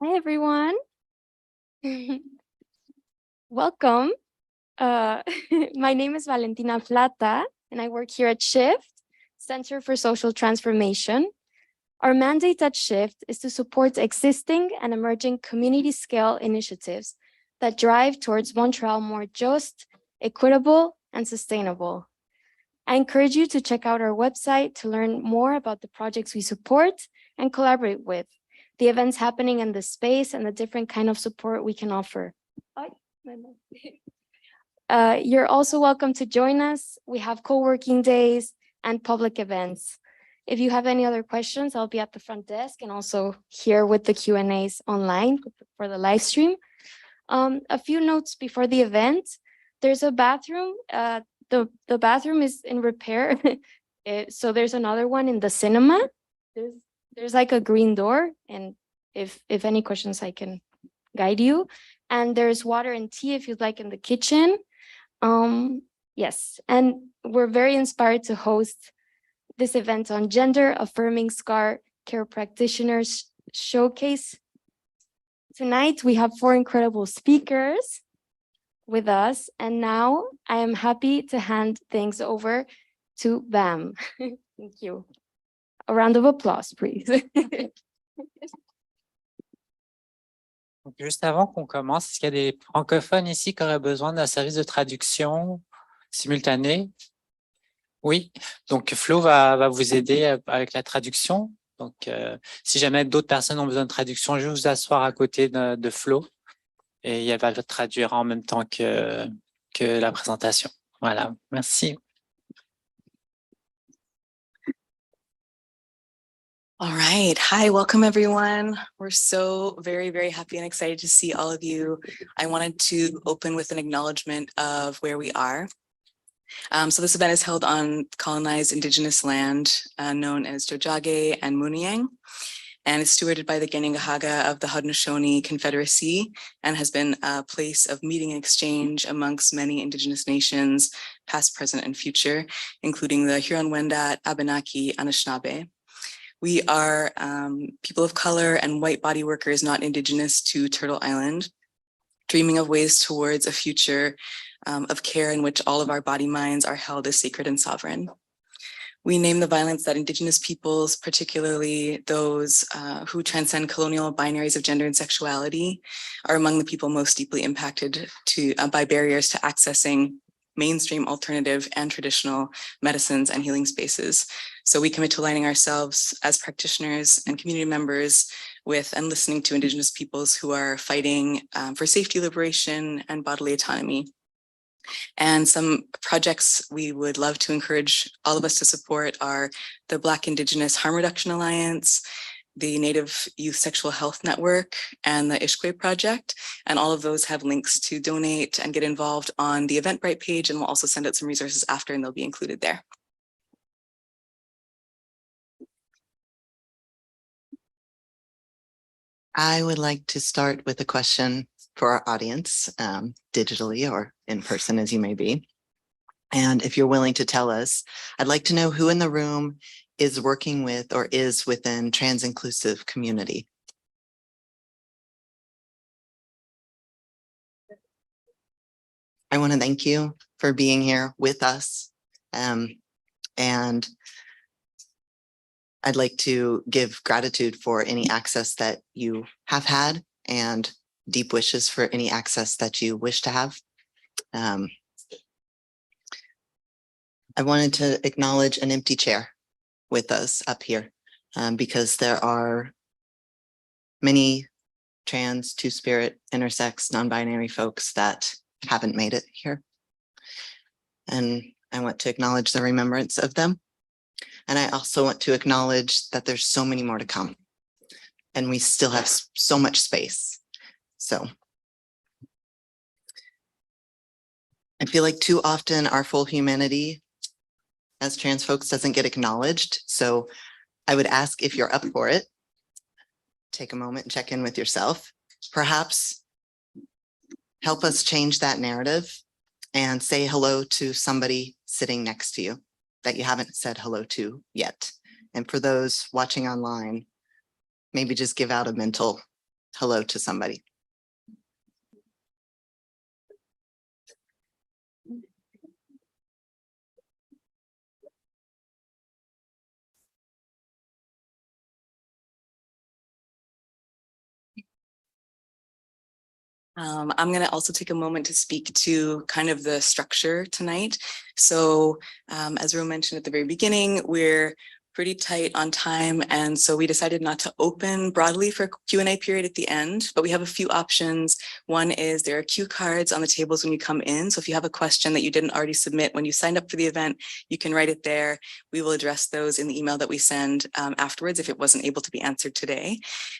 Hi, everyone. Welcome. My name is Valentina Plata, and I work here at Shift, Center for Social Transformation. Our mandate at Shift is to support existing and emerging community-scale initiatives that drive towards Montreal more just, equitable, and sustainable. I encourage you to check out our website to learn more about the projects we support and collaborate with, the events happening in the space, and the different kind of support we can offer. You're also welcome to join us. We have co-working days and public events. If you have any other questions, I'll be at the front desk and also here with the Q&As online for the live stream. A few notes before the event. There's a bathroom. The bathroom is in repair. So there's another one in the cinema. There's like a green door, and if any questions, I can guide you. And there's water and tea if you'd like in the kitchen. Yes, and we're very inspired to host this event on Gender-Affirming Scar Care Practitioners Showcase. Tonight, we have 4 incredible speakers with us, and now I am happy to hand things over to Bam. Thank you. A round of applause, please. Donc, juste avant qu'on commence, est-ce qu'il y a des francophones ici qui auraient besoin d'un service de traduction simultané? Oui, donc Flo va vous aider avec la traduction. Donc, si jamais d'autres personnes ont besoin de traduction, je vais vous asseoir à côté de Flo et elle va traduire en même temps que la présentation. Voilà, merci. All right. Hi, welcome everyone. We're so very, very happy and excited to see all of you. I wanted to open with an acknowledgement of where we are. So this event is held on colonized indigenous land known as Jojage and Muniang, and is stewarded by the Ganingahaga of the Haudenosaunee Confederacy and has been a place of meeting and exchange amongst many indigenous nations, past, present, and future, including the Huron-Wendat, Abenaki, Anishinaabe. We are people of color and white body workers not indigenous to Turtle Island, dreaming of ways towards a future of care in which all of our body minds are held as sacred and sovereign. We name the violence that indigenous peoples, particularly those who transcend colonial binaries of gender and sexuality, are among the people most deeply impacted by barriers to accessing mainstream alternative and traditional medicines and healing spaces. So we commit to aligning ourselves as practitioners and community members with and listening to indigenous peoples who are fighting for safety, liberation, and bodily autonomy. And some projects we would love to encourage all of us to support are the Black Indigenous Harm Reduction Alliance, the Native Youth Sexual Health Network, and the Ishkwe Project. And all of those have links to donate and get involved on the Eventbrite page, and we'll also send out some resources after, and they'll be included there. I would like to start with a question for our audience, digitally or in person as you may be. And if you're willing to tell us, I'd like to know who in the room is working with or is within trans inclusive community. I want to thank you for being here with us. And I'd like to give gratitude for any access that you have had and deep wishes for any access that you wish to have. I wanted to acknowledge an empty chair with us up here because there are many trans, two-spirit, intersex, non-binary folks that haven't made it here. And I want to acknowledge the remembrance of them. And I also want to acknowledge that there's so many more to come and we still have so much space. So I feel like too often our full humanity as trans folks doesn't get acknowledged. So I would ask if you're up for it, take a moment and check in with yourself. Perhaps help us change that narrative and say hello to somebody sitting next to you that you haven't said hello to yet. And for those watching online, maybe just give out a mental hello to somebody. I'm going to also take a moment to speak to kind of the structure tonight. So as Ro mentioned at the very beginning, we're pretty tight on time. And so we decided not to open broadly for Q&A period at the end, but we have a few options. One is there are cue cards on the tables when you come in. So if you have a question that you didn't already submit when you signed up for the event, you can write it there. We will address those in the email that we send afterwards if it wasn't able to be answered today.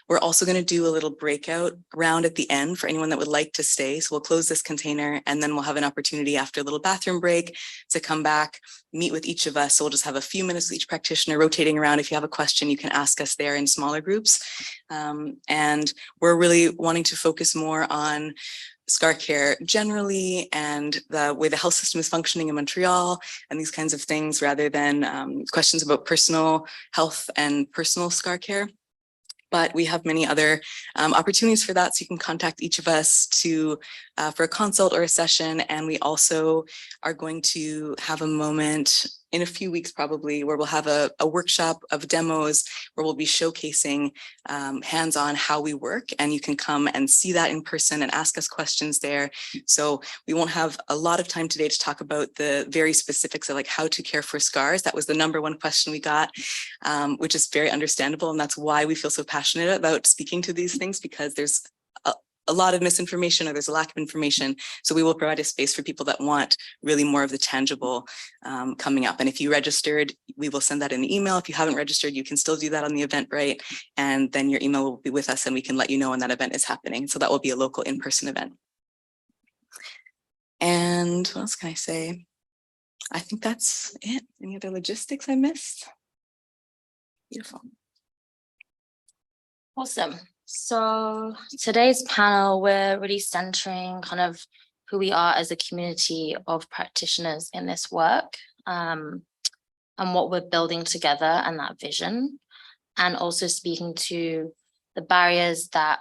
We're also going to do a little breakout round at the end for anyone that would like to stay. So we'll close this container and then we'll have an opportunity after a little bathroom break to come back, meet with each of us. So we'll just have a few minutes with each practitioner rotating around. If you have a question, you can ask us there in smaller groups. And we're really wanting to focus more on scar care generally and the way the health system is functioning in Montreal and these kinds of things rather than questions about personal health and personal scar care. But we have many other opportunities for that. So you can contact each of us for a consult or a session. And we also are going to have a moment in a few weeks probably where we'll have a workshop of demos where we'll be showcasing hands-on how we work, and you can come and see that in person and ask us questions there. So we won't have a lot of time today to talk about the very specifics of like how to care for scars. That was the #1 question we got, which is very understandable. And that's why we feel so passionate about speaking to these things, because there's a lot of misinformation or there's a lack of information. So we will provide a space for people that want really more of the tangible coming up. And if you registered, we will send that in the email. If you haven't registered, you can still do that on the Eventbrite, and then your email will be with us and we can let you know when that event is happening. So that will be a local in-person event. And what else can I say? I think that's it. Any other logistics I missed? Beautiful. Awesome. So today's panel, we're really centering kind of who we are as a community of practitioners in this work, and what we're building together and that vision, and also speaking to the barriers that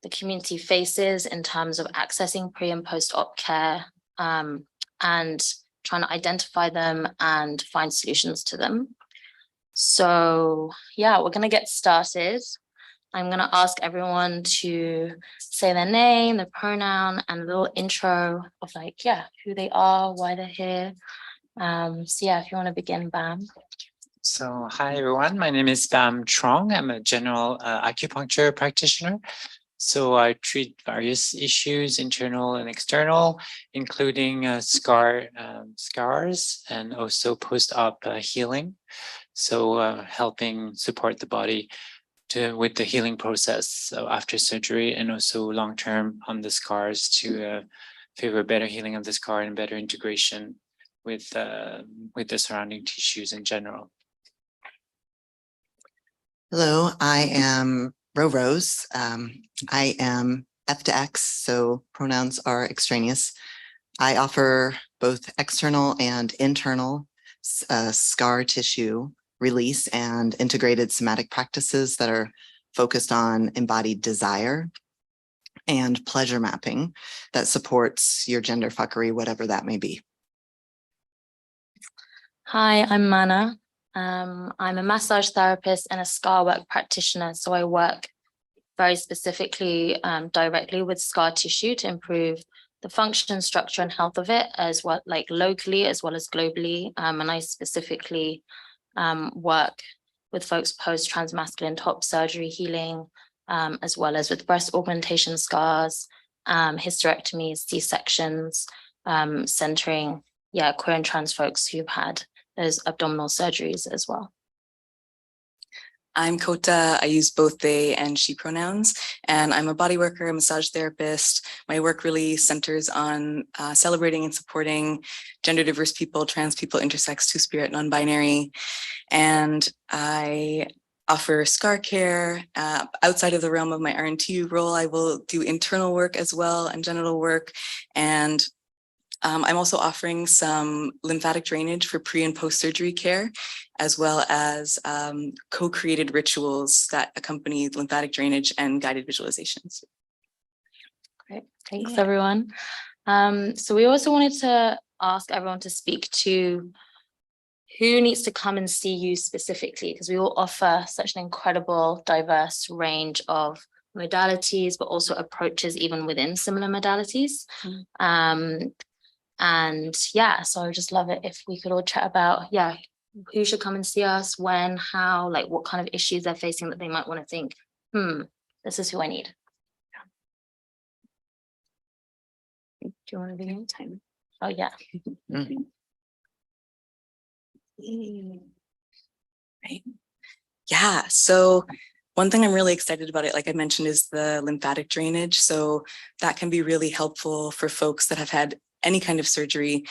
the community faces in terms of accessing pre and post-op care, and trying to identify them and find solutions to them. So yeah, we're going to get started. I'm going to ask everyone to say their name, their pronoun, and a little intro of like, yeah, who they are, why they're here. So yeah, if you want to begin, Bam. So hi everyone, my name is Bam Trong. I'm a general acupuncture practitioner. So I treat various issues, internal and external, including scars and also post-op healing. So helping support the body with the healing process after surgery, and also long-term on the scars to favor better healing of the scar and better integration with the surrounding tissues in general. Hello, I am Rose. I am F to X, so pronouns are extraneous. I offer both external and internal scar tissue release and integrated somatic practices that are focused on embodied desire and pleasure mapping that supports your gender fuckery, whatever that may be. Hi, I'm Mana. I'm a massage therapist and a scar work practitioner. So I work very specifically directly with scar tissue to improve the function, structure, and health of it, as well, like locally as well as globally. And I specifically work with folks post transmasculine top surgery healing, as well as with breast augmentation scars, hysterectomies, C-sections, centering, yeah, queer and trans folks who've had those abdominal surgeries as well. I'm Kota. I use both they and she pronouns, and I'm a body worker, a massage therapist. My work really centers on celebrating and supporting gender diverse people, trans people, intersex, two-spirit, non-binary. And I offer scar care. Outside of the realm of my RNTU role, I will do internal work as well and genital work. And I'm also offering some lymphatic drainage for pre and post-surgery care, as well as co-created rituals that accompany lymphatic drainage and guided visualizations. Great, thanks everyone. So we also wanted to ask everyone to speak to who needs to come and see you specifically, because we all offer such an incredible, diverse range of modalities, but also approaches even within similar modalities. And yeah, so I would just love it if we could all chat about, yeah, who should come and see us, when, how, like what kind of issues they're facing that they might want to think, this is who I need. Do you want to begin? Time. Oh yeah. Right. Yeah, so one thing I'm really excited about it, like I mentioned, is the lymphatic drainage. So that can be really helpful for folks that have had any kind of surgery.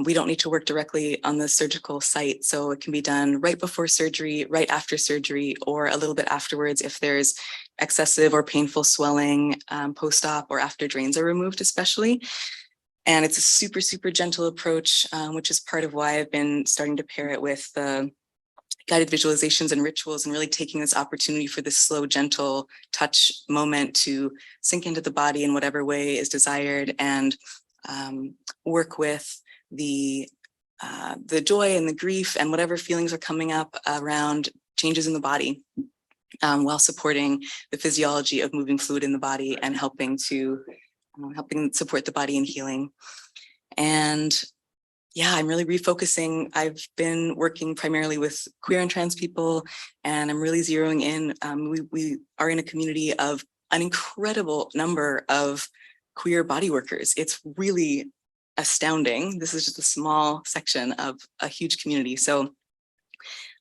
We don't need to work directly on the surgical site. So it can be done right before surgery, right after surgery, or a little bit afterwards if there's excessive or painful swelling post-op or after drains are removed, especially. And it's a super, super gentle approach, which is part of why I've been starting to pair it with the guided visualizations and rituals, and really taking this opportunity for this slow, gentle touch moment to sink into the body in whatever way is desired, and work with the joy and the grief and whatever feelings are coming up around changes in the body, while supporting the physiology of moving fluid in the body and helping support the body in healing. And yeah, I'm really refocusing. I've been working primarily with queer and trans people, and I'm really zeroing in. We are in a community of an incredible number of queer body workers. It's really astounding. This is just a small section of a huge community. So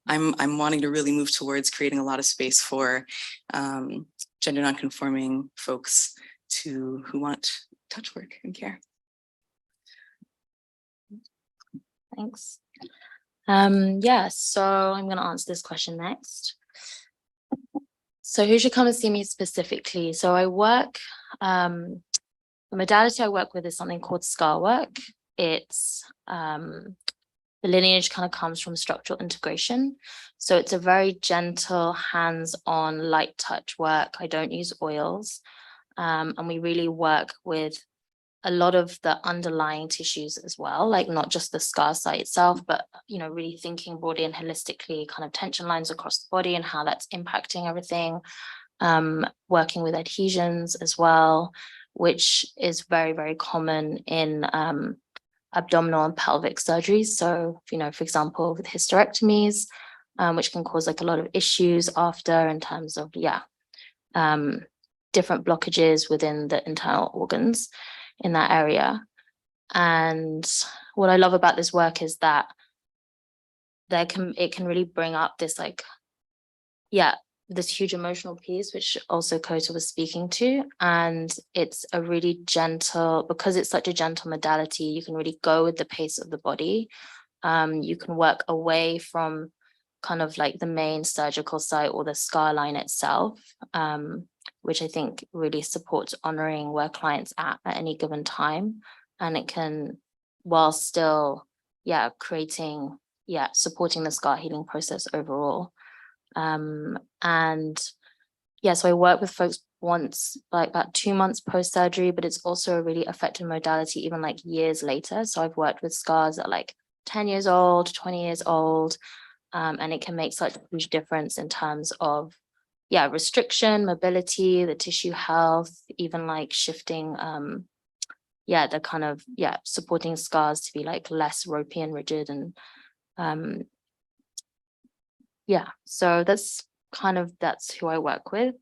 I'm wanting to really move towards creating a lot of space for gender non-conforming folks who want touch work and care. Thanks. Yeah, so I'm going to answer this question next. So who should come and see me specifically? So I work, the modality I work with is something called scar work. It's, the lineage kind of comes from structural integration. So it's a very gentle, hands-on, light touch work. I don't use oils. And we really work with a lot of the underlying tissues as well, like not just the scar site itself, but, you know, really thinking broadly and holistically, kind of tension lines across the body and how that's impacting everything. Working with adhesions as well, which is very, very common in abdominal and pelvic surgeries. So, you know, for example, with hysterectomies, which can cause like a lot of issues after in terms of, different blockages within the internal organs in that area. And what I love about this work is that it can really bring up this like, this huge emotional piece, which also Kota was speaking to. And it's a really gentle, because it's such a gentle modality, you can really go with the pace of the body. You can work away from kind of like the main surgical site or the scar line itself, which I think really supports honoring where clients at any given time. And it can, while still, supporting the scar healing process overall. So I work with folks once, like about 2 months post-surgery, but it's also a really effective modality even like years later. So I've worked with scars that are like 10 years old, 20 years old, and it can make such a huge difference in terms of restriction, mobility, the tissue health, even like shifting, the kind of, supporting scars to be like less ropey and rigid. And so that's who I work with.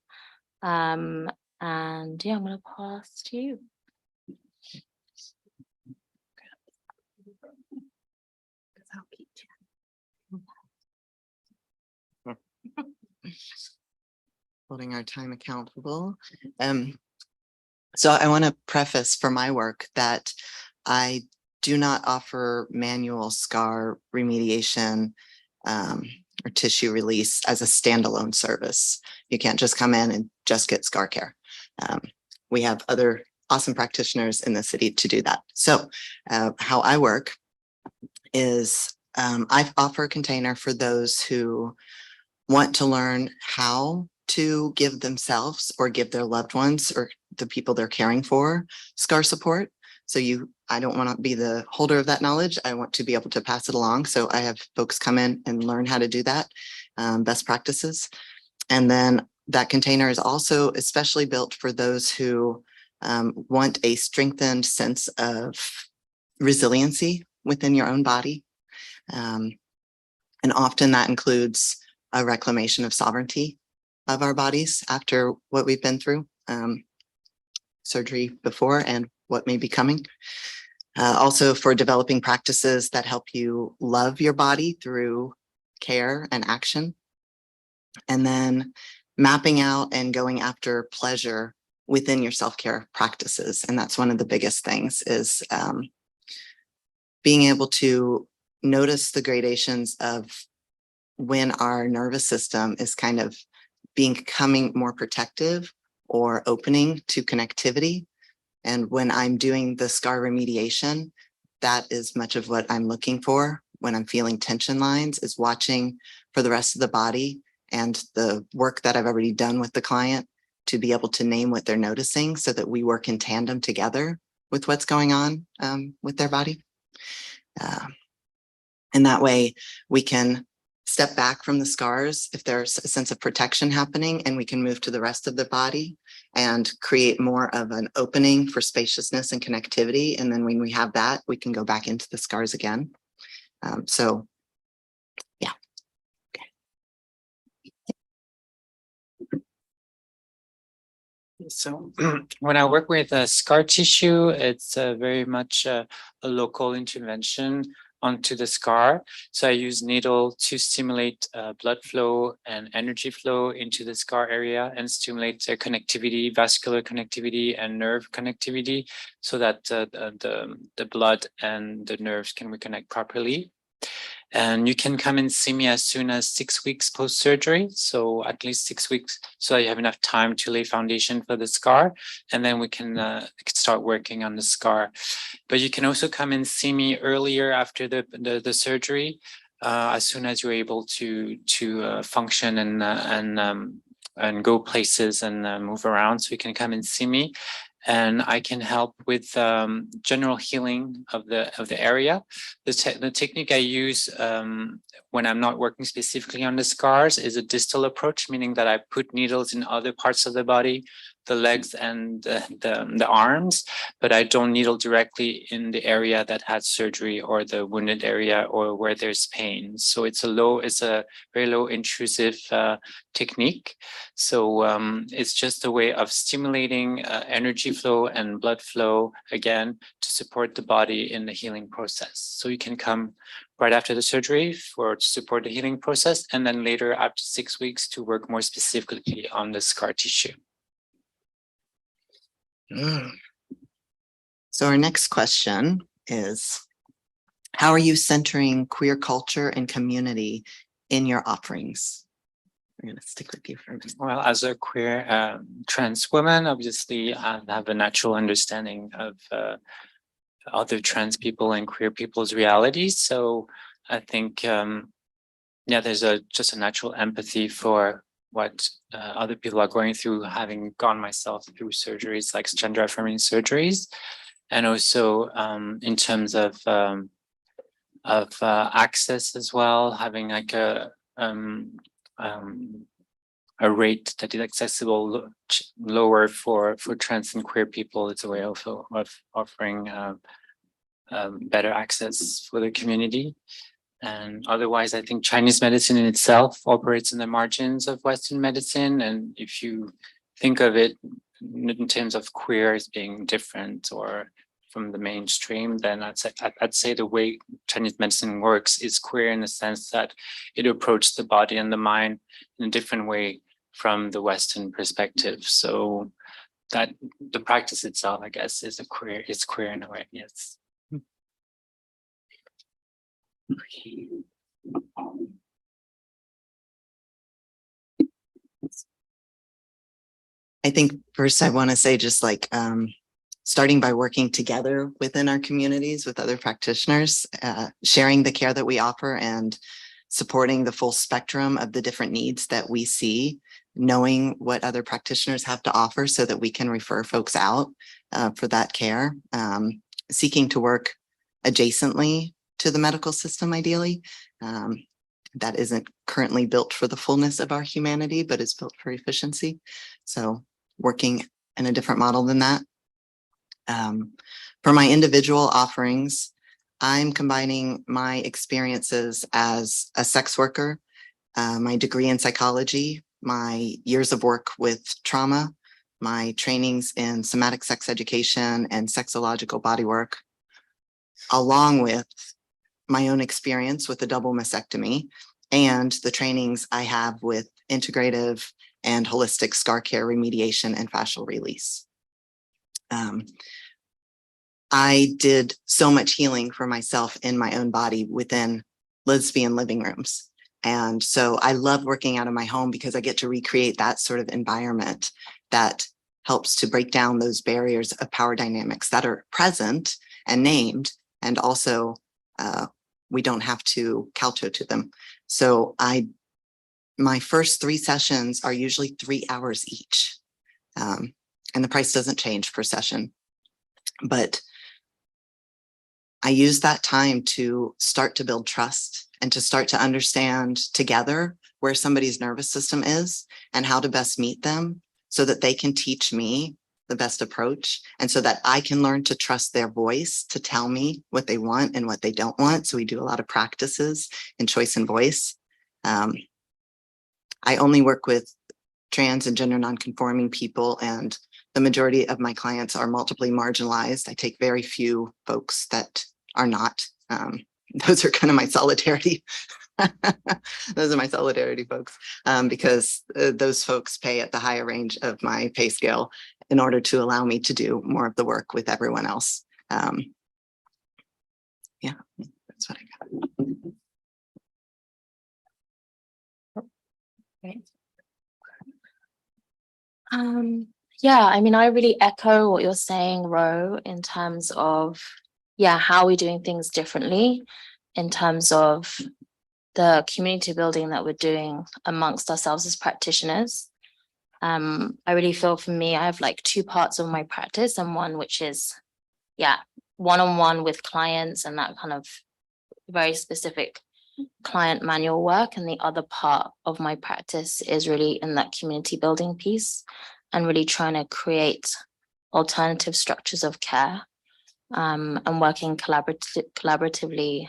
And I'm going to pass to you. Holding our time accountable. So I want to preface for my work that I do not offer manual scar remediation or tissue release as a standalone service. You can't just come in and just get scar care. We have other awesome practitioners in the city to do that. So how I work is I offer a container for those who want to learn how to give themselves or give their loved ones or the people they're caring for scar support. So I don't want to be the holder of that knowledge. I want to be able to pass it along. So I have folks come in and learn how to do that, best practices. And then that container is also especially built for those who want a strengthened sense of resiliency within your own body. And often that includes a reclamation of sovereignty of our bodies after what we've been through, surgery before and what may be coming. Also for developing practices that help you love your body through care and action. And then mapping out and going after pleasure within your self-care practices. And that's one of the biggest things is being able to notice the gradations of when our nervous system is kind of becoming more protective or opening to connectivity. And when I'm doing the scar remediation, that is much of what I'm looking for when I'm feeling tension lines, is watching for the rest of the body and the work that I've already done with the client to be able to name what they're noticing so that we work in tandem together with what's going on with their body. And that way we can step back from the scars if there's a sense of protection happening, and we can move to the rest of the body and create more of an opening for spaciousness and connectivity. And then when we have that, we can go back into the scars again. So yeah. So when I work with scar tissue, it's very much a local intervention onto the scar. So I use needle to stimulate blood flow and energy flow into the scar area and stimulate connectivity, vascular connectivity and nerve connectivity so that the blood and the nerves can reconnect properly. And you can come and see me as soon as 6 weeks post-surgery. So at least 6 weeks, so you have enough time to lay foundation for the scar. And then we can start working on the scar. But you can also come and see me earlier after the surgery, as soon as you're able to function and go places and move around. So you can come and see me. And I can help with general healing of the area. The technique I use when I'm not working specifically on the scars is a distal approach, meaning that I put needles in other parts of the body, the legs and the arms, but I don't needle directly in the area that had surgery or the wounded area or where there's pain. So it's a very low intrusive technique. So it's just a way of stimulating energy flow and blood flow again to support the body in the healing process. So you can come right after the surgery to support the healing process, and then later after 6 weeks to work more specifically on the scar tissue. So our next question is, how are you centering queer culture and community in your offerings? I'm going to stick with you for a minute. Well, as a queer trans woman, obviously I have a natural understanding of other trans people and queer people's realities. So I think, yeah, there's just a natural empathy for what other people are going through, having gone myself through surgeries like gender-affirming surgeries, and also in terms of access as well, having like a rate that is accessible lower for trans and queer people. It's a way of offering better access for the community. And otherwise, I think Chinese medicine in itself operates in the margins of Western medicine. And if you think of it in terms of queer as being different or from the mainstream, then I'd say the way Chinese medicine works is queer in the sense that it approaches the body and the mind in a different way from the Western perspective. So that the practice itself, I guess, is queer in a way, yes. I think first I want to say just like starting by working together within our communities with other practitioners, sharing the care that we offer and supporting the full spectrum of the different needs that we see, knowing what other practitioners have to offer so that we can refer folks out for that care, seeking to work adjacently to the medical system, ideally. That isn't currently built for the fullness of our humanity, but is built for efficiency. So working in a different model than that. For my individual offerings, I'm combining my experiences as a sex worker, my degree in psychology, my years of work with trauma, my trainings in somatic sex education and sexological bodywork, along with my own experience with a double mastectomy and the trainings I have with integrative and holistic scar care remediation and fascial release. I did so much healing for myself in my own body within lesbian living rooms. And so I love working out of my home because I get to recreate that sort of environment that helps to break down those barriers of power dynamics that are present and named, and also we don't have to kowtow to them. So my first 3 sessions are usually 3 hours each. And the price doesn't change per session, but I use that time to start to build trust and to start to understand together where somebody's nervous system is and how to best meet them so that they can teach me the best approach, and so that I can learn to trust their voice to tell me what they want and what they don't want. So we do a lot of practices in choice and voice. I only work with trans and gender non-conforming people, and the majority of my clients are multiply marginalized. I take very few folks that are not. Those are kind of my solidarity. Those are my solidarity folks, because those folks pay at the higher range of my pay scale in order to allow me to do more of the work with everyone else. Yeah, that's what I got. Great. Yeah, I mean, I really echo what you're saying, Ro, in terms of, yeah, how we're doing things differently in terms of the community building that we're doing amongst ourselves as practitioners. I really feel for me, I have like 2 parts of my practice, and one which is, yeah, one-on-one with clients and that kind of very specific client manual work. And the other part of my practice is really in that community building piece and really trying to create alternative structures of care, and working collaboratively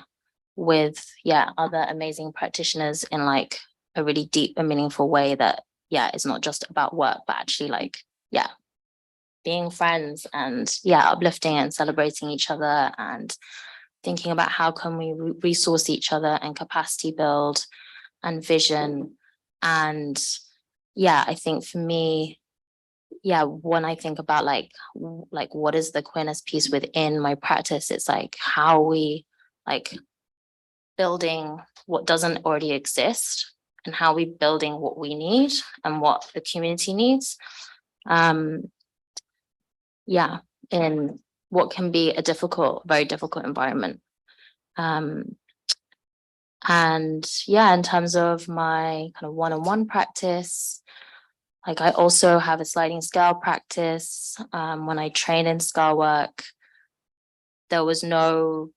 with, yeah, other amazing practitioners in like a really deep and meaningful way that, yeah, it's not just about work, but actually like, yeah, being friends and, yeah, uplifting and celebrating each other and thinking about how can we resource each other and capacity build and vision. And yeah, I think for me, yeah, when I think about like what is the queerness piece within my practice, it's like how we like building what doesn't already exist and how we building what we need and what the community needs. Yeah, in what can be a very difficult environment. And yeah, in terms of my kind of one-on-one practice, like I also have a sliding scale practice. When I train in scale work, there was no,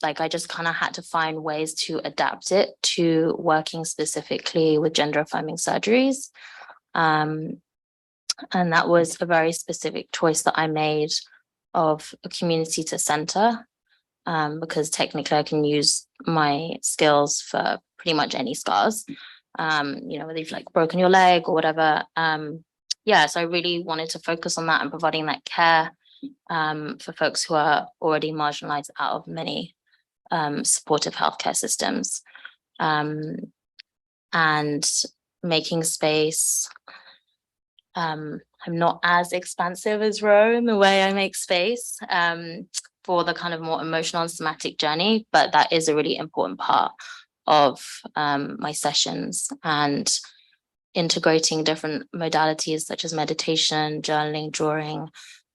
like I just kind of had to find ways to adapt it to working specifically with gender-affirming surgeries. And that was a very specific choice that I made of a community to center, because technically I can use my skills for pretty much any scars, whether you've like broken your leg or whatever. Yeah, so I really wanted to focus on that and providing that care for folks who are already marginalized out of many supportive healthcare systems, and making space. I'm not as expansive as Ro in the way I make space for the kind of more emotional and somatic journey, but that is a really important part of my sessions, and integrating different modalities such as meditation, journaling, drawing,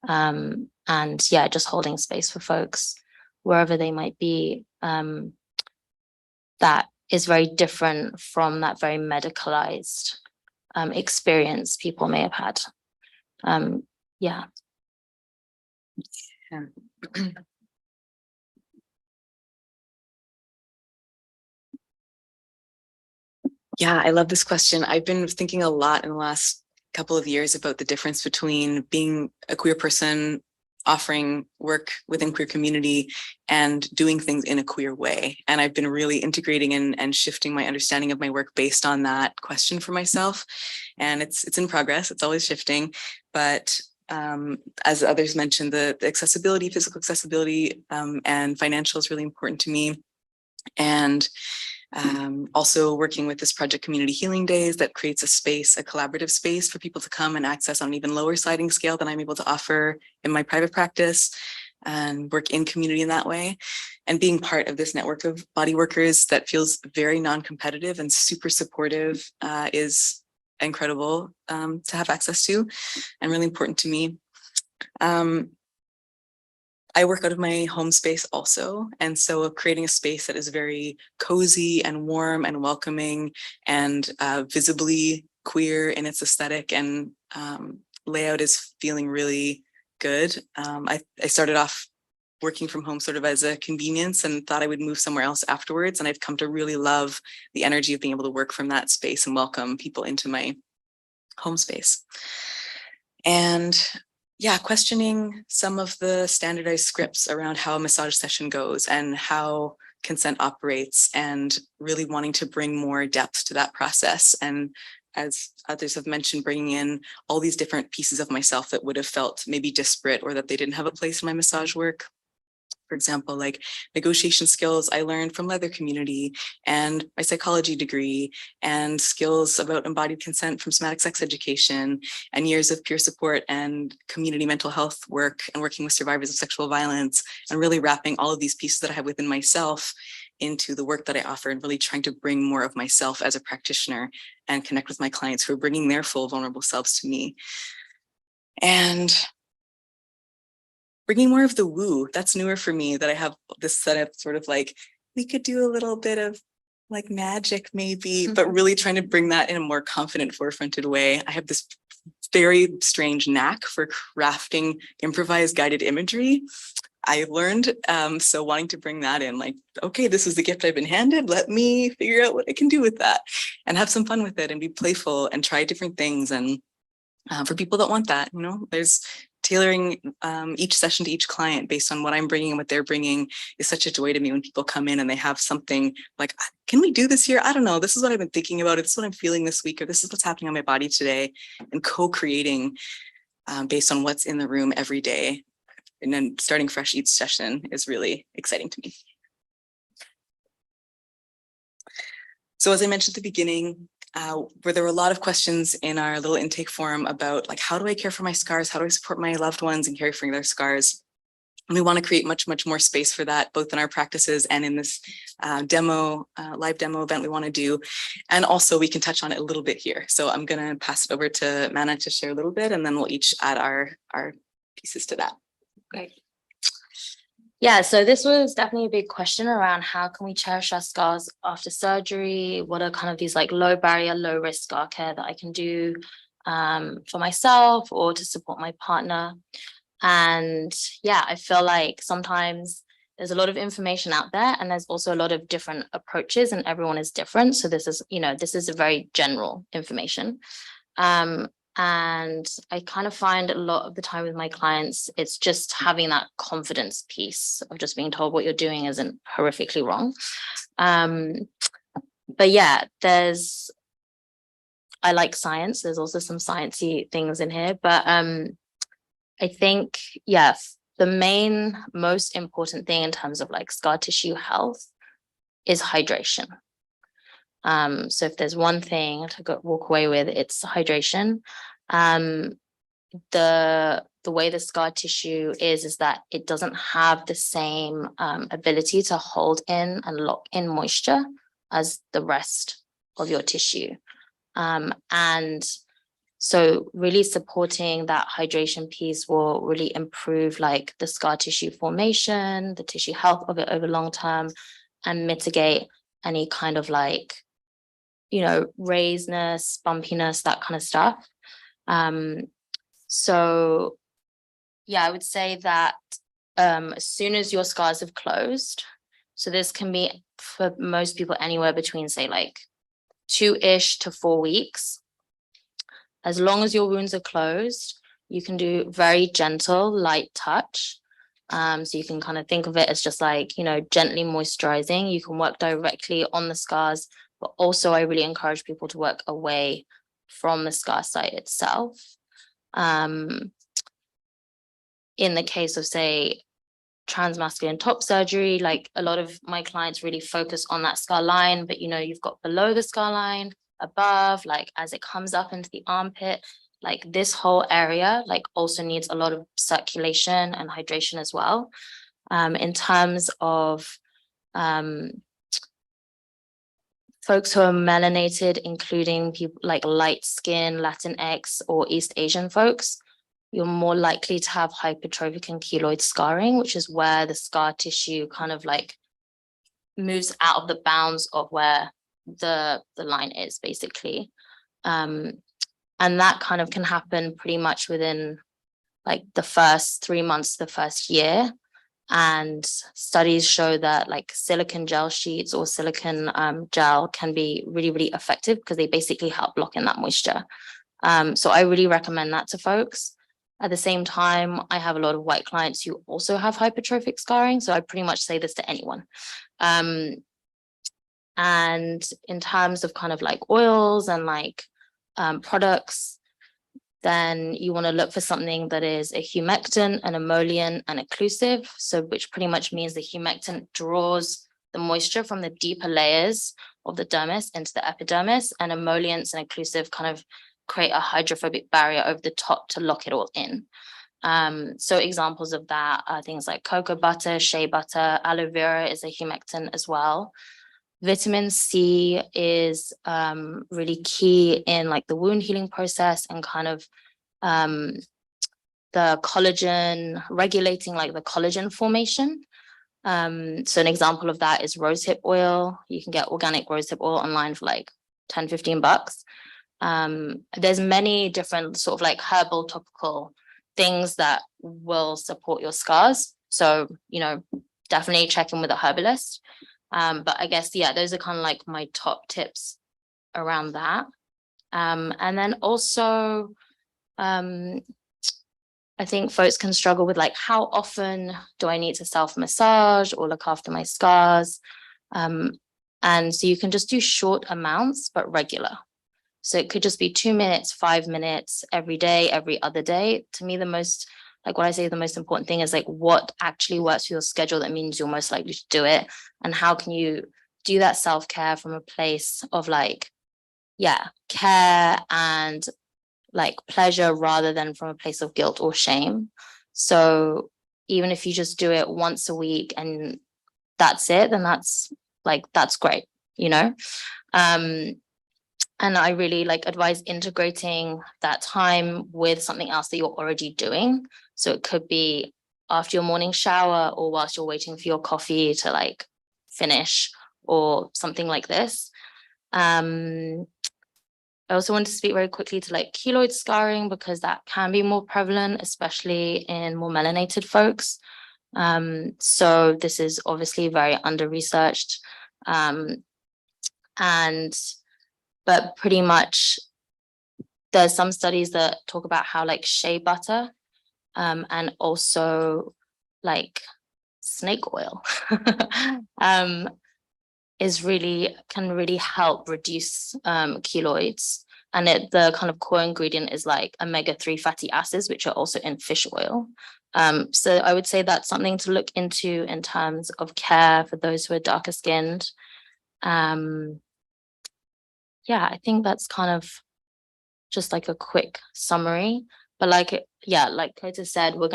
And yeah, just holding space for folks wherever they might be, that is very different from that very medicalized experience people may have had. Yeah. Yeah. Yeah, I love this question. I've been thinking a lot in the last couple of years about the difference between being a queer person, offering work within queer community, and doing things in a queer way. And I've been really integrating and shifting my understanding of my work based on that question for myself. And it's in progress. It's always shifting. But as others mentioned, the accessibility, physical accessibility, and financial is really important to me. And also working with this project Community Healing Days that creates a space, a collaborative space for people to come and access on an even lower sliding scale than I'm able to offer in my private practice, and work in community in that way. And being part of this network of body workers that feels very non-competitive and super supportive is incredible to have access to, and really important to me. I work out of my home space also. And so creating a space that is very cozy and warm and welcoming and visibly queer in its aesthetic and layout is feeling really good. I started off working from home sort of as a convenience and thought I would move somewhere else afterwards. And I've come to really love the energy of being able to work from that space and welcome people into my home space. And yeah, questioning some of the standardized scripts around how a massage session goes and how consent operates, and really wanting to bring more depth to that process. And as others have mentioned, bringing in all these different pieces of myself that would have felt maybe disparate or that they didn't have a place in my massage work. For example, like negotiation skills I learned from leather community and my psychology degree, and skills about embodied consent from somatic sex education, and years of peer support and community mental health work and working with survivors of sexual violence, and really wrapping all of these pieces that I have within myself into the work that I offer, and really trying to bring more of myself as a practitioner and connect with my clients who are bringing their full vulnerable selves to me. And bringing more of the woo, that's newer for me, that I have this setup sort of like, we could do a little bit of like magic maybe, but really trying to bring that in a more confident, forefronted way. I have this very strange knack for crafting improvised guided imagery. I learned, so wanting to bring that in, like, okay, this is the gift I've been handed, let me figure out what I can do with that and have some fun with it and be playful and try different things. And for people that want that, you know, there's tailoring each session to each client based on what I'm bringing and what they're bringing is such a joy to me when people come in and they have something like, can we do this here? I don't know. This is what I've been thinking about. This is what I'm feeling this week, or this is what's happening on my body today, and co-creating based on what's in the room every day. And then starting fresh each session is really exciting to me. So as I mentioned at the beginning, where there were a lot of questions in our little intake form about like, how do I care for my scars? How do I support my loved ones and care for their scars? And we want to create much, much more space for that, both in our practices and in this live demo event we want to do. And also we can touch on it a little bit here. So I'm going to pass it over to Mana to share a little bit, and then we'll each add our pieces to that. Great. Yeah, so this was definitely a big question around how can we cherish our scars after surgery? What are kind of these like low barrier, low risk scar care that I can do for myself or to support my partner? And yeah, I feel like sometimes there's a lot of information out there, and there's also a lot of different approaches, and everyone is different. So this is, you know, this is a very general information. And I kind of find a lot of the time with my clients, it's just having that confidence piece of just being told what you're doing isn't horrifically wrong. But yeah, I like science. There's also some sciencey things in here, but I think, yes, the main most important thing in terms of like scar tissue health is hydration. So if there's one thing to walk away with, it's hydration. The way the scar tissue is that it doesn't have the same ability to hold in and lock in moisture as the rest of your tissue. And So really supporting that hydration piece will really improve like the scar tissue formation, the tissue health of it over long term, and mitigate any kind of like, raisedness, bumpiness, that kind of stuff. So yeah, I would say that as soon as your scars have closed, so this can be for most people anywhere between say like 2-ish to 4 weeks. As long as your wounds are closed, you can do very gentle, light touch. So you can kind of think of it as just like, gently moisturizing. You can work directly on the scars, but also I really encourage people to work away from the scar site itself. In the case of, say, transmasculine top surgery, like a lot of my clients really focus on that scar line, but you've got below the scar line, above, like as it comes up into the armpit, like this whole area like also needs a lot of circulation and hydration as well. In terms of folks who are melanated, including people like light skin, Latinx, or East Asian folks, you're more likely to have hypertrophic and keloid scarring, which is where the scar tissue kind of like moves out of the bounds of where the line is basically. And that kind of can happen pretty much within like the first 3 months, the first year. And studies show that like silicone gel sheets or silicone gel can be really, really effective because they basically help block in that moisture. So I really recommend that to folks. At the same time, I have a lot of white clients who also have hypertrophic scarring. So I pretty much say this to anyone. And in terms of kind of like oils and like products, then you want to look for something that is a humectant, an emollient, and occlusive. So which pretty much means the humectant draws the moisture from the deeper layers of the dermis into the epidermis, and emollients and occlusive kind of create a hydrophobic barrier over the top to lock it all in. So examples of that are things like cocoa butter, shea butter, aloe vera is a humectant as well. Vitamin C is really key in like the wound healing process and kind of the collagen, regulating like the collagen formation. So an example of that is rosehip oil. You can get organic rosehip oil online for like 10, 15 bucks. There's many different sort of like herbal topical things that will support your scars. So, definitely check in with a herbalist. But I guess, yeah, those are kind of like my top tips around that. And then also, I think folks can struggle with like, how often do I need to self-massage or look after my scars? And so you can just do short amounts, but regular. So it could just be 2 minutes, 5 minutes every day, every other day. To me, the most important thing is like what actually works for your schedule. That means you're most likely to do it. And how can you do that self-care from a place of like, care and like pleasure rather than from a place of guilt or shame. So even if you just do it once a week and that's it, then that's great, And I really advise integrating that time with something else that you're already doing. So it could be after your morning shower or whilst you're waiting for your coffee to finish or something like this. I also want to speak very quickly to keloid scarring because that can be more prevalent, especially in more melanated folks. So this is obviously very under-researched. But pretty much there's some studies that talk about how shea butter and also snake oil can really help reduce keloids. And the kind of core ingredient is omega-3 fatty acids, which are also in fish oil. So I would say that's something to look into in terms of care for those who are darker skinned. I think that's kind of just a quick summary. But like Kota said, we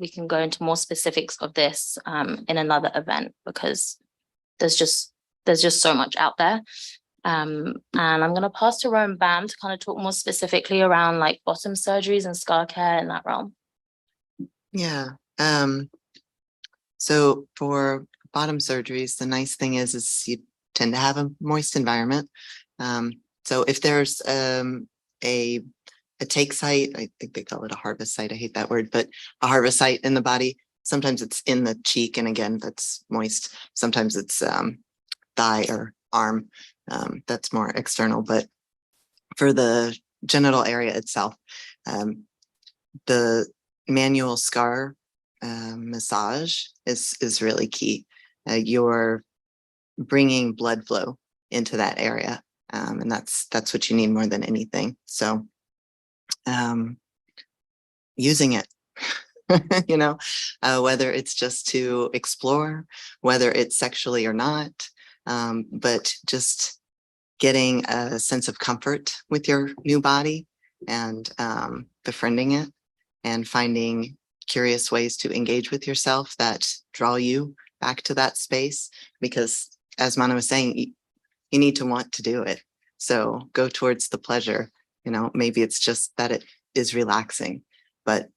can go into more specifics of this in another event because there's just so much out there. And I'm going to pass to Rowan Bam to kind of talk more specifically around like bottom surgeries and scar care in that realm. Yeah. So for bottom surgeries, the nice thing is you tend to have a moist environment. So if there's a take site, I think they call it a harvest site. I hate that word, but a harvest site in the body. Sometimes it's in the cheek, and again, that's moist. Sometimes it's thigh or arm. That's more external. But for the genital area itself, the manual scar massage is really key. You're bringing blood flow into that area, and that's what you need more than anything. So using it, you know, whether it's just to explore, whether it's sexually or not, but just getting a sense of comfort with your new body and befriending it and finding curious ways to engage with yourself that draw you back to that space. Because as Mana was saying, you need to want to do it. So go towards the pleasure. You know, maybe it's just that it is relaxing, but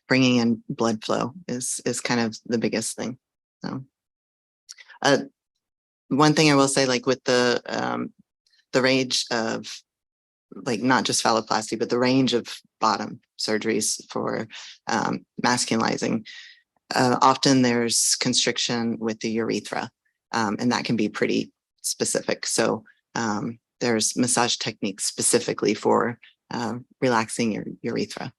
bringing in blood flow is kind of the biggest thing. So one thing I will say, like with the range of, like, not just phalloplasty, but the range of bottom surgeries for masculizing, often there's constriction with the urethra, and that can be pretty specific. So there's massage techniques specifically for relaxing your urethra.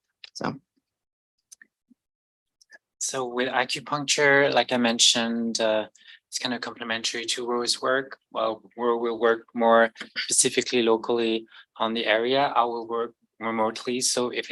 So with acupuncture, like I mentioned, it's kind of complementary to Rose's work. Well, Rose will work more specifically locally on the area. I will work remotely. So if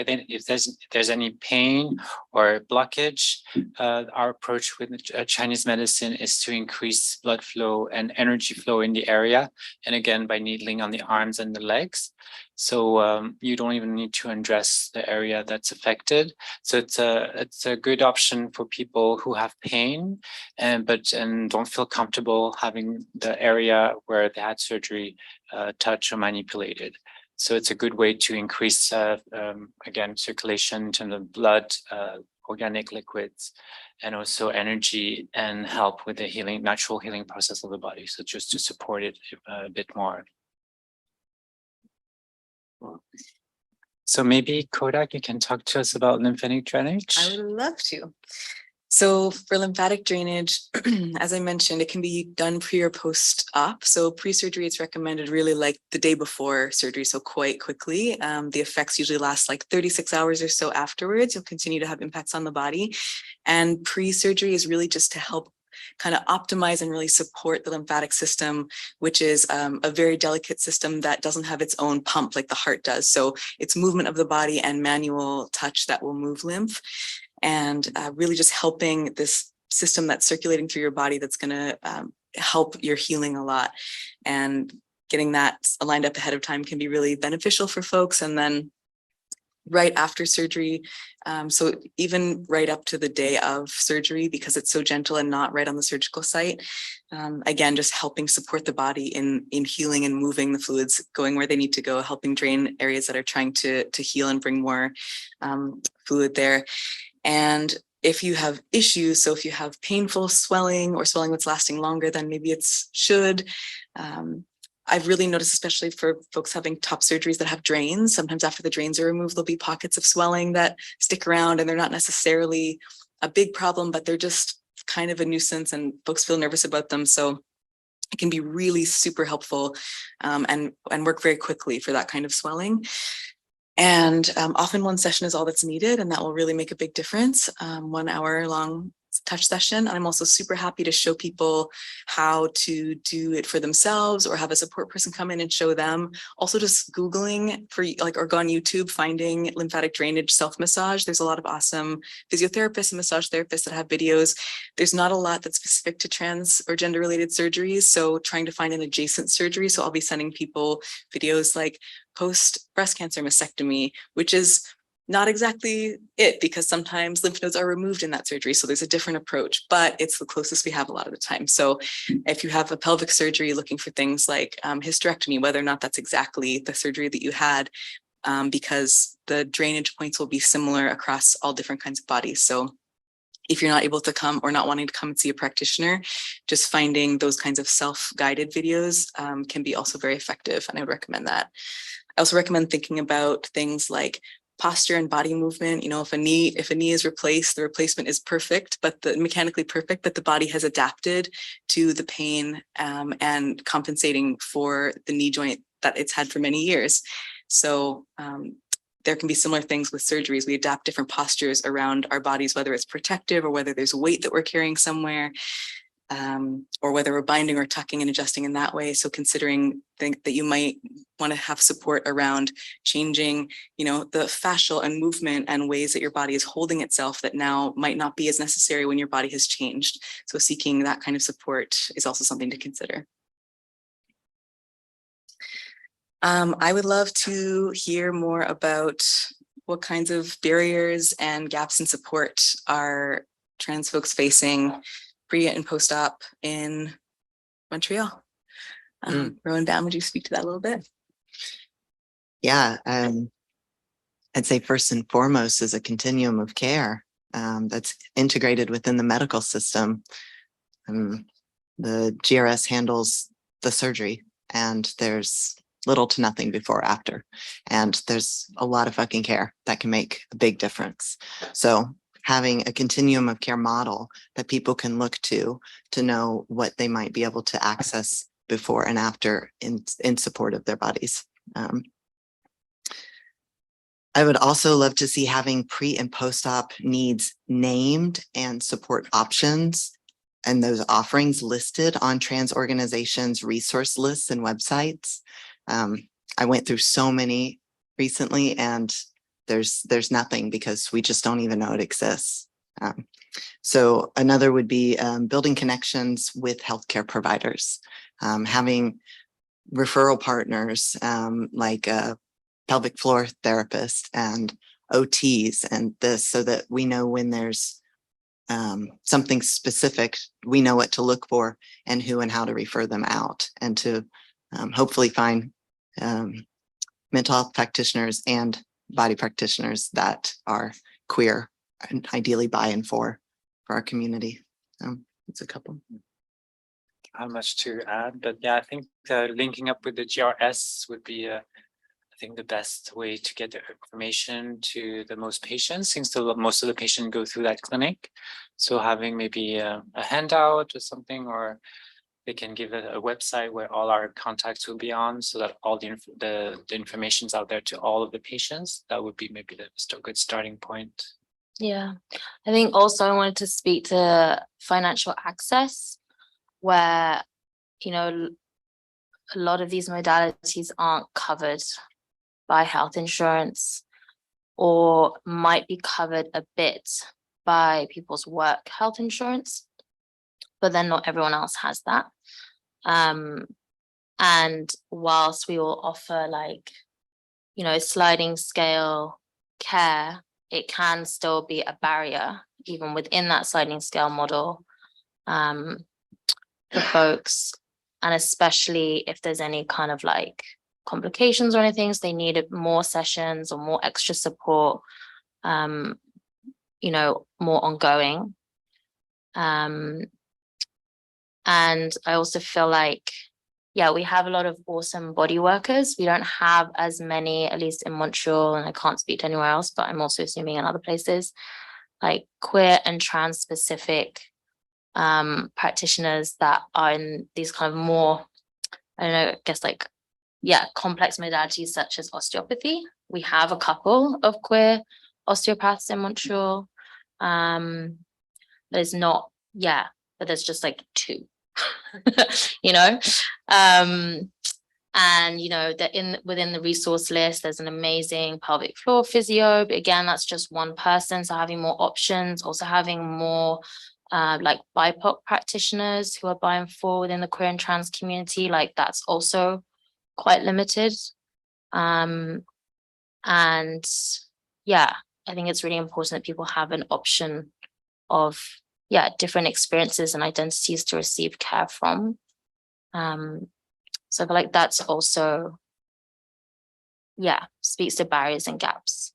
there's any pain or blockage, our approach with Chinese medicine is to increase blood flow and energy flow in the area. And again, by needling on the arms and the legs. So you don't even need to undress the area that's affected. So it's a good option for people who have pain and don't feel comfortable having the area where they had surgery touched or manipulated. So it's a good way to increase, again, circulation in terms of blood, organic liquids, and also energy, and help with the natural healing process of the body. So just to support it a bit more. So maybe Kodak, you can talk to us about lymphatic drainage. I would love to. So for lymphatic drainage, as I mentioned, it can be done pre or post-op. So pre-surgery, it's recommended really like the day before surgery, so quite quickly. The effects usually last like 36 hours or so afterwards. You'll continue to have impacts on the body. And pre-surgery is really just to help kind of optimize and really support the lymphatic system, which is a very delicate system that doesn't have its own pump like the heart does. So it's movement of the body and manual touch that will move lymph. And really just helping this system that's circulating through your body that's going to help your healing a lot. And getting that aligned up ahead of time can be really beneficial for folks. And then right after surgery, so even right up to the day of surgery, because it's so gentle and not right on the surgical site, again, just helping support the body in healing and moving the fluids going where they need to go, helping drain areas that are trying to heal and bring more fluid there. And if you have issues, so if you have painful swelling or swelling that's lasting longer than maybe it should, I've really noticed, especially for folks having top surgeries that have drains, sometimes after the drains are removed, there'll be pockets of swelling that stick around, and they're not necessarily a big problem, but they're just kind of a nuisance and folks feel nervous about them. So it can be really super helpful and work very quickly for that kind of swelling. And often one session is all that's needed, and that will really make a big difference. 1 hour long touch session. I'm also super happy to show people how to do it for themselves or have a support person come in and show them. Also just Googling for or go on YouTube, finding lymphatic drainage self-massage. There's a lot of awesome physiotherapists and massage therapists that have videos. There's not a lot that's specific to trans or gender related surgeries. So trying to find an adjacent surgery. So I'll be sending people videos like post breast cancer mastectomy, which is not exactly it, because sometimes lymph nodes are removed in that surgery. So there's a different approach, but it's the closest we have a lot of the time. So if you have a pelvic surgery looking for things like hysterectomy, whether or not that's exactly the surgery that you had, because the drainage points will be similar across all different kinds of bodies. So if you're not able to come or not wanting to come and see a practitioner, just finding those kinds of self-guided videos can be also very effective. And I would recommend that. I also recommend thinking about things like posture and body movement. You know, if a knee is replaced, the replacement is perfect, but mechanically perfect, but the body has adapted to the pain and compensating for the knee joint that it's had for many years. So there can be similar things with surgeries. We adapt different postures around our bodies, whether it's protective or whether there's weight that we're carrying somewhere, or whether we're binding or tucking and adjusting in that way. So considering that you might want to have support around changing, you know, the fascial and movement and ways that your body is holding itself that now might not be as necessary when your body has changed. So seeking that kind of support is also something to consider. I would love to hear more about what kinds of barriers and gaps in support are trans folks facing pre and post-op in Montreal. Rowan Bam, would you speak to that a little bit? Yeah, I'd say first and foremost is a continuum of care that's integrated within the medical system. The GRS handles the surgery, and there's little to nothing before or after. And there's a lot of fucking care that can make a big difference. So having a continuum of care model that people can look to know what they might be able to access before and after in support of their bodies. I would also love to see having pre and post-op needs named and support options and those offerings listed on trans organizations' resource lists and websites. I went through so many recently, and there's nothing because we just don't even know it exists. So another would be building connections with healthcare providers, having referral partners like a pelvic floor therapist and OTs and this, so that we know when there's something specific, we know what to look for and who and how to refer them out, and to hopefully find mental health practitioners and body practitioners that are queer and ideally by and for our community. It's a couple. Not much to add, but yeah, I think linking up with the GRS would be, I think, the best way to get the information to the most patients, since most of the patients go through that clinic. So having maybe a handout or something, or they can give a website where all our contacts will be on, so that all the information's out there to all of the patients. That would be maybe a good starting point. Yeah, I think also I wanted to speak to financial access, where, you know, a lot of these modalities aren't covered by health insurance, or might be covered a bit by people's work health insurance, but then not everyone else has that. And whilst we will offer, like, you know, sliding scale care, it can still be a barrier even within that sliding scale model for folks, and especially if there's any kind of like complications or anything, so they needed more sessions or more extra support, you know, more ongoing. And I also feel like, yeah, we have a lot of awesome body workers. We don't have as many, at least in Montreal, and I can't speak to anywhere else, but I'm also assuming in other places, like queer and trans specific practitioners that are in these kind of more, I don't know, I guess like, yeah, complex modalities such as osteopathy. We have a couple of queer osteopaths in Montreal. There's not, yeah, but there's just like two, you know. And, you know, that within the resource list, there's an amazing pelvic floor physio, but again, that's just one person. So having more options, also having more like BIPOC practitioners who are by and for within the queer and trans community, like that's also quite limited. And yeah, I think it's really important that people have an option of, yeah, different experiences and identities to receive care from. So I feel like that's also, yeah, speaks to barriers and gaps.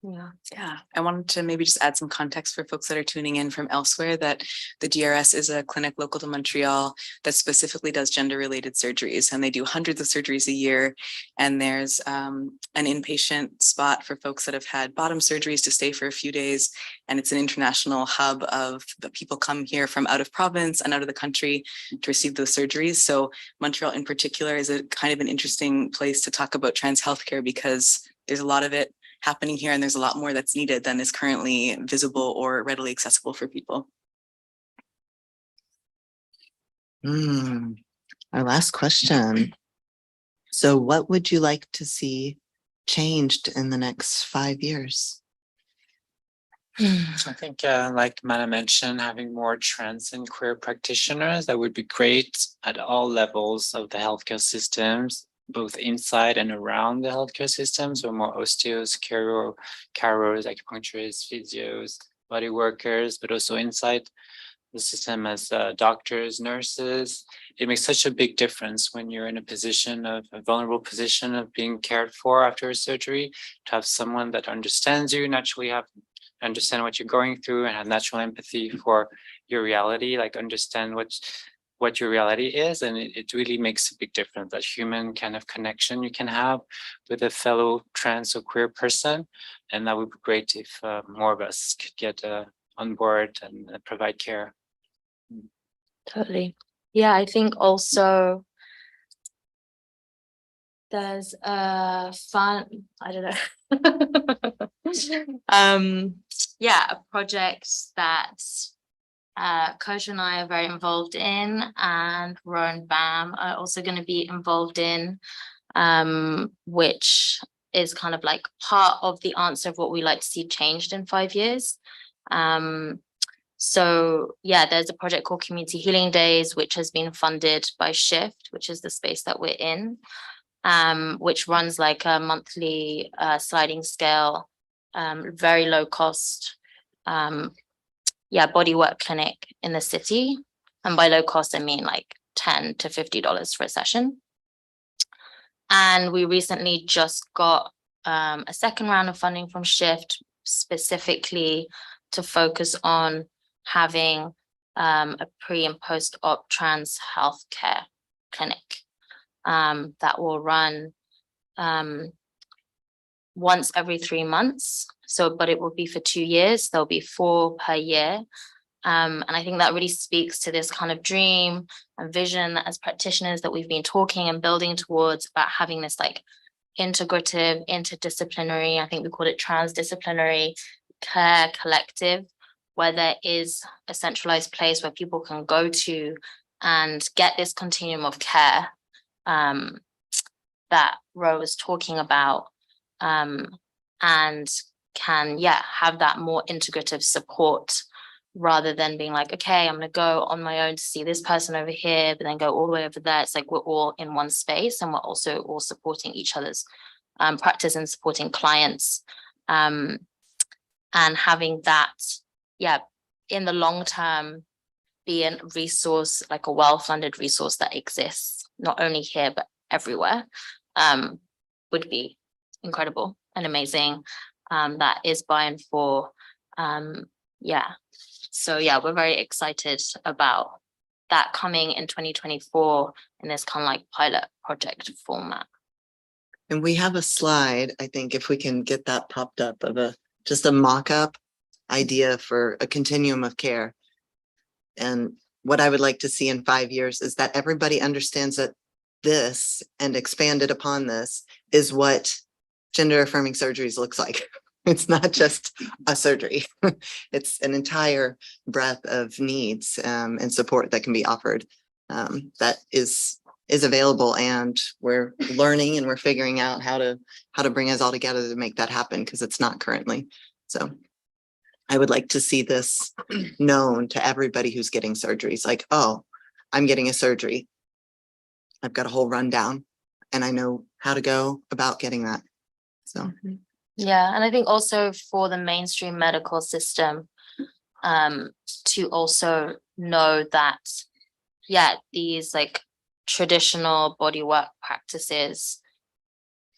Yeah. Yeah, I wanted to maybe just add some context for folks that are tuning in from elsewhere that the DRS is a clinic local to Montreal that specifically does gender-related surgeries, and they do hundreds of surgeries a year. And there's an inpatient spot for folks that have had bottom surgeries to stay for a few days. And it's an international hub of the people come here from out of province and out of the country to receive those surgeries. So Montreal in particular is a kind of an interesting place to talk about trans healthcare, because there's a lot of it happening here, and there's a lot more that's needed than is currently visible or readily accessible for people. Our last question. So what would you like to see changed in the next 5 years? I think, like Mana mentioned, having more trans and queer practitioners, that would be great at all levels of the healthcare systems, both inside and around the healthcare system. So more osteos, chiros, acupuncturists, physios, body workers, but also inside the system as doctors, nurses. It makes such a big difference when you're in a vulnerable position of being cared for after a surgery, to have someone that understands you, naturally understand what you're going through, and have natural empathy for your reality, like understand what your reality is. And it really makes a big difference, that human kind of connection you can have with a fellow trans or queer person. And that would be great if more of us could get on board and provide care. Totally. Yeah, I think also there's a fun, I don't know. Yeah, a project that Coach and I are very involved in, and Rowan Bam are also going to be involved in, which is kind of like part of the answer of what we like to see changed in 5 years. So yeah, there's a project called Community Healing Days, which has been funded by Shift, which is the space that we're in, which runs like a monthly sliding scale, very low cost, bodywork clinic in the city. And by low cost, I mean like $10 to $50 for a session. And we recently just got a second round of funding from Shift, specifically to focus on having a pre and post-op trans healthcare clinic that will run once every 3 months. But it will be for 2 years. There'll be 4 per year. And I think that really speaks to this kind of dream and vision that as practitioners that we've been talking and building towards, about having this like integrative, interdisciplinary, I think we call it transdisciplinary care collective, where there is a centralized place where people can go to and get this continuum of care that Ro was talking about, and can, have that more integrative support, rather than being like, okay, I'm going to go on my own to see this person over here, but then go all the way over there. It's like we're all in one space, and we're also all supporting each other's practice and supporting clients, and having that, in the long term, be a resource, like a well-funded resource that exists not only here but everywhere, would be incredible and amazing. That is by and for, So we're very excited about that coming in 2024 in this kind of like pilot project format. And we have a slide, I think, if we can get that popped up, of just a mock-up idea for a continuum of care. And what I would like to see in 5 years is that everybody understands that this, and expanded upon this, is what gender-affirming surgeries looks like. It's not just a surgery. It's an entire breadth of needs and support that can be offered, that is available, and we're learning and we're figuring out how to bring us all together to make that happen, because it's not currently. So I would like to see this known to everybody who's getting surgeries, like, oh, I'm getting a surgery. I've got a whole rundown and I know how to go about getting that. So Yeah, and I think also for the mainstream medical system, to also know that, yeah, these like traditional bodywork practices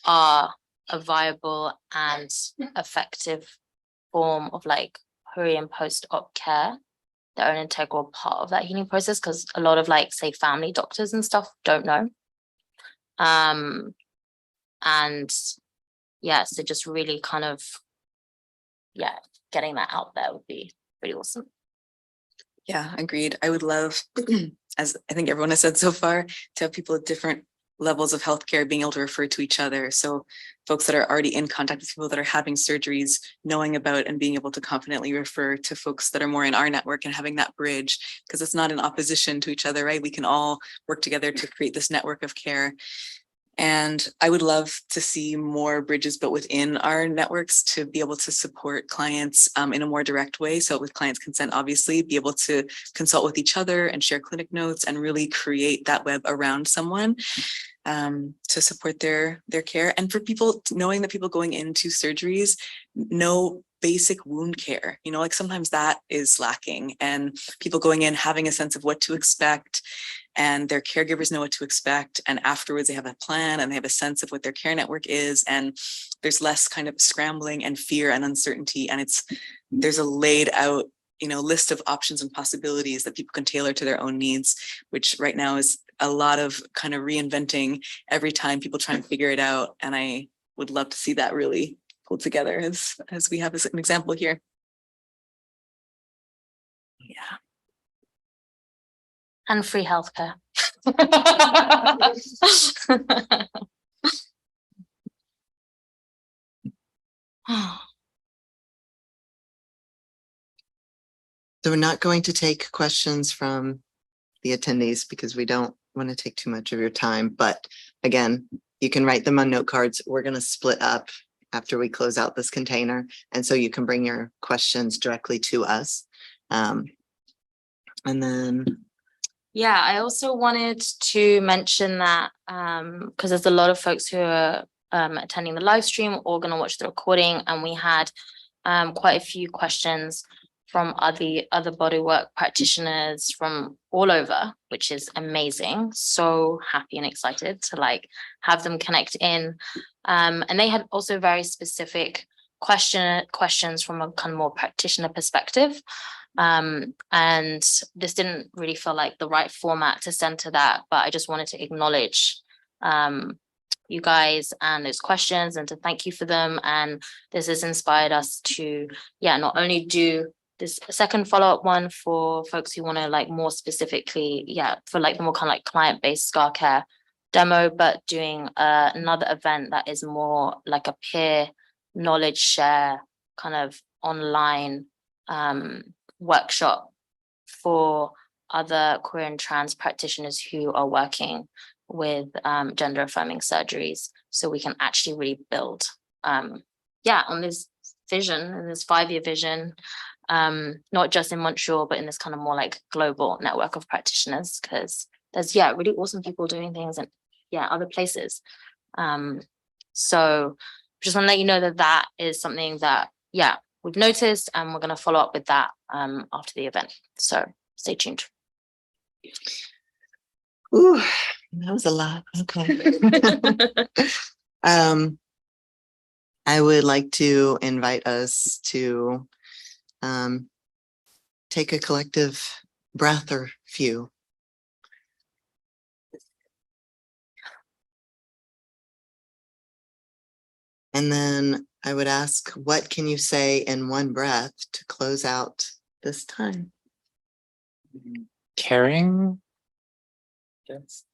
are a viable and effective form of like pre and post-op care. They're an integral part of that healing process, because a lot of like, say, family doctors and stuff don't know. And yeah, so just really kind of, yeah, getting that out there would be pretty awesome. Yeah, agreed. I would love, as I think everyone has said so far, to have people at different levels of healthcare being able to refer to each other. So folks that are already in contact with people that are having surgeries, knowing about and being able to confidently refer to folks that are more in our network, and having that bridge, because it's not in opposition to each other, right? We can all work together to create this network of care. And I would love to see more bridges built within our networks to be able to support clients in a more direct way. So with clients' consent, obviously, be able to consult with each other and share clinic notes and really create that web around someone to support their care. And for people, knowing that people going into surgeries know basic wound care, you know, like sometimes that is lacking, and people going in having a sense of what to expect, and their caregivers know what to expect, and afterwards they have a plan and they have a sense of what their care network is, and there's less kind of scrambling and fear and uncertainty, and there's a laid out, you know, list of options and possibilities that people can tailor to their own needs, which right now is a lot of kind of reinventing every time people try and figure it out. And I would love to see that really pulled together as we have as an example here. Yeah. And free healthcare. So we're not going to take questions from the attendees because we don't want to take too much of your time. But again, you can write them on note cards. We're going to split up after we close out this container. And so you can bring your questions directly to us. And then. Yeah, I also wanted to mention that because there's a lot of folks who are attending the live stream or going to watch the recording, and we had quite a few questions from other bodywork practitioners from all over, which is amazing. So happy and excited to like have them connect in. And they had also very specific questions from a kind of more practitioner perspective. And this didn't really feel like the right format to center that, but I just wanted to acknowledge you guys and those questions and to thank you for them. And this has inspired us to, yeah, not only do this second follow-up one for folks who want to like more specifically, yeah, for like the more kind of like client-based scar care demo, but doing another event that is more like a peer knowledge share kind of online workshop for other queer and trans practitioners who are working with gender affirming surgeries, so we can actually really build on this vision and this 5-year vision, not just in Montreal, but in this kind of more like global network of practitioners, because there's really awesome people doing things in other places. So just want to let you know that is something that we've noticed, and we're going to follow up with that after the event. So stay tuned. Ooh, that was a lot. Okay. I would like to invite us to take a collective breath or few. And then I would ask, what can you say in one breath to close out this time? Caring. Yes.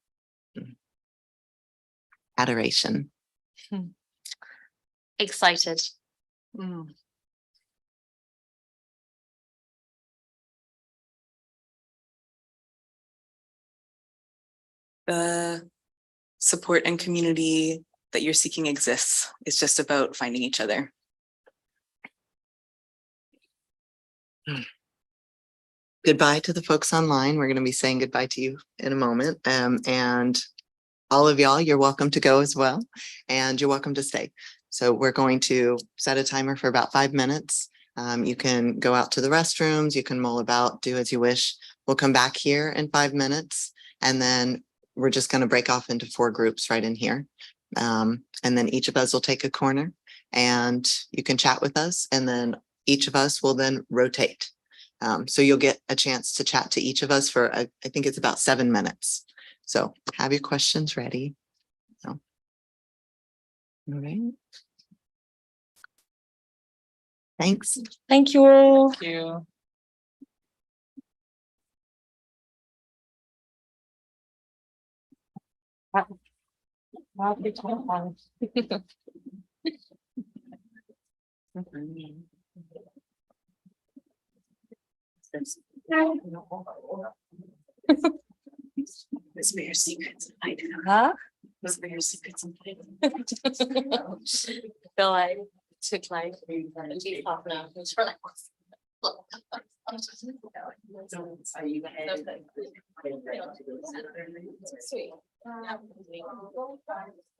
Adoration. Excited. The support and community that you're seeking exists. It's just about finding each other. Goodbye to the folks online. We're going to be saying goodbye to you in a moment. And all of y'all, you're welcome to go as well. And you're welcome to stay. So we're going to set a timer for about 5 minutes. You can go out to the restrooms, you can mull about, do as you wish. We'll come back here in 5 minutes, and then we're just going to break off into 4 groups right in here. And then each of us will take a corner and you can chat with us, and then each of us will then rotate. So you'll get a chance to chat to each of us for, I think it's about 7 minutes. So have your questions ready. All right. Thanks. Thank you all. Thank you. Whisper your secrets. I do. Huh? Whisper your secrets. I feel like it took like at least half an hour. For like, Sweet.